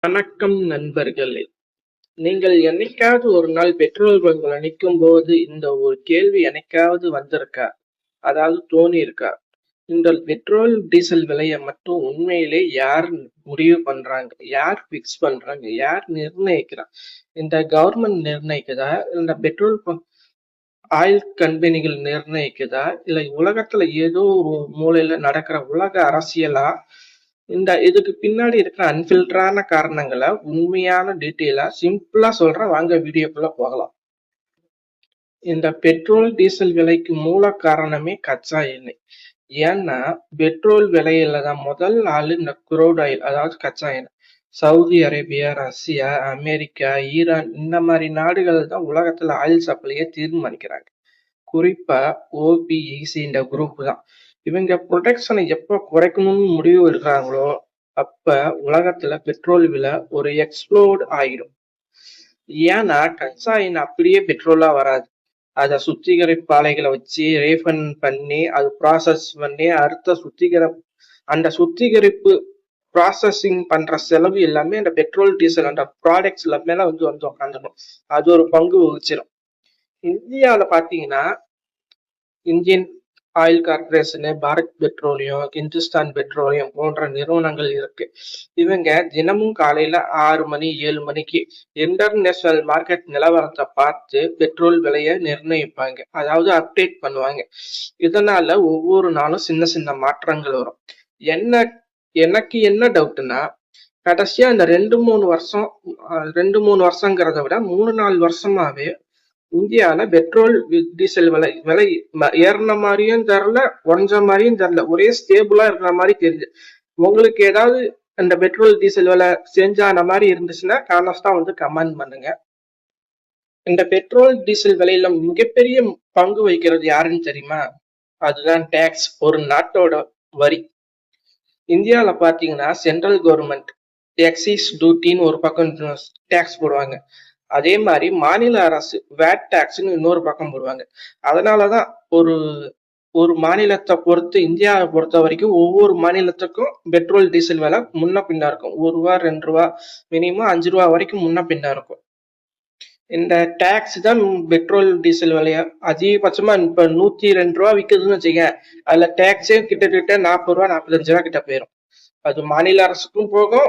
வணக்கம் நண்பர்களே! நீங்கள் என்னைக்காவது ஒரு நாள் பெட்ரோல் பங்க்ல நிக்கும்போது இந்த ஒரு கேள்வி என்னைக்காவது வந்திருக்கா? அதாவது தோணியிருக்கா? இந்த பெட்ரோல், டீசல் விலைய மட்டும் உண்மையிலே யார் முடிவு பண்றாங்க? யார் ஃபிக்ஸ் பண்றாங்க? யார் நிர்ணயிக்கிறா? இந்த கவர்மெண்ட் நிர்ணயிக்குதா? இல்ல பெட்ரோல் ஆயில் கம்பெனிகள் நிர்ணயிக்குதா? இல்ல உலகத்துல ஏதோ ஒரு மூலையில நடக்கிற உலக அரசியலா? இதுக்கு பின்னாடி இருக்கிற அன்ஃபில்டரான காரணங்கள உண்மையான டீட்டெயிலா சிம்பிளா சொல்றேன், வாங்க வீடியோக்குள்ள போகலாம். இந்த பெட்ரோல், டீசல் விலைக்கு மூல காரணமே கச்சா எண்ணெய். ஏன்னா பெட்ரோல் விலையில தான் முதல் ஆளு இந்த குரூட் ஆயில், அதாவது கச்சா எண்ணெய். Saudi Arabia, Russia, America, Iran இந்த மாதிரி நாடுகள் தான் உலகத்துல ஆயில் சப்ளையை தீர்மானிக்கிறாங்க. குறிப்பா ஓபிஇசி இந்த குரூப் தான். இவங்க ப்ரொடக்ஷனை எப்ப குறைக்கணும்னு முடிவு எடுக்கிறாங்களோ அப்ப உலகத்துல பெட்ரோல் விலை ஒரு எக்ஸ்ப்ளோட் ஆயிடும். ஏன்னா கச்சா எண்ணெய் அப்படியே பெட்ரோலா வராது. அதை சுத்திகரிப்பு ஆலைகளை வச்சு ரீஃபைன் பண்ணி அது ப்ராசஸ் பண்ணி அந்த சுத்திகரிப்பு ப்ராசஸிங் பண்ற செலவு எல்லாமே அந்த பெட்ரோல் டீசல் அந்த ப்ராடக்ட்ஸ் எல்லாமே வந்து உட்காந்துடும். அது ஒரு பங்கு வகிச்சிடும். இந்தியாவில பாத்தீங்கன்னா Indian oil corporation, Bharat petroleum, Hindustan petroleum போன்ற நிறுவனங்கள் இருக்கு. இவங்க தினமும் காலையில 6 மணி 7 மணிக்கு இன்டர்நேஷனல் மார்க்கெட் நிலவரத்தை பார்த்து பெட்ரோல் விலையை நிர்ணயிப்பாங்க, அதாவது அப்டேட் பண்ணுவாங்க. இதனால ஒவ்வொரு நாளும் சின்ன சின்ன மாற்றங்கள் வரும். எனக்கு என்ன டவுட்னா, கடைசியா இந்த 2-3 வருஷங்கிறத விட 3-4 வருஷமாவே இந்தியால பெட்ரோல் டீசல் விலை ஏறின மாதிரியும் தெரியல, குறைஞ்ச மாதிரியும் தெரியல, ஒரே ஸ்டேபிளா இருக்கிற மாதிரி தெரியுது. உங்களுக்கு ஏதாவது அந்த பெட்ரோல் டீசல் விலை சேஞ்ச் ஆன மாதிரி இருந்துச்சுன்னா கான்ஸ்டா வந்து கமெண்ட் பண்ணுங்க. இந்த பெட்ரோல் டீசல் விலையில மிகப்பெரிய பங்கு வகிக்கிறது யாருன்னு தெரியுமா? அதுதான் டேக்ஸ், ஒரு நாட்டோட வரி. இந்தியாவில பாத்தீங்கன்னா சென்ட்ரல் கவர்மெண்ட் எக்ஸைஸ் டியூட்டின்னு ஒரு பக்கம் டேக்ஸ் போடுவாங்க. அதே மாதிரி மாநில அரசு வேட் டாக்ஸ்ன்னு இன்னொரு பக்கம் போடுவாங்க. அதனாலதான் ஒரு ஒரு மாநிலத்தை பொறுத்து, இந்தியாவை பொறுத்த வரைக்கும் ஒவ்வொரு மாநிலத்துக்கும் பெட்ரோல் டீசல் விலை முன்ன பின்னா இருக்கும். ₹1 ₹2 மினிமம் ₹5 வரைக்கும் முன்ன பின்னா இருக்கும். இந்த டாக்ஸ் தான் பெட்ரோல் டீசல் விலைய அதிகபட்சமா இப்ப ₹102 விற்குதுன்னு வச்சுக்க, அதுல டாக்ஸே கிட்டத்தட்ட ₹40 ₹45 கிட்ட போயிடும். அது மாநில அரசுக்கும் போகும்,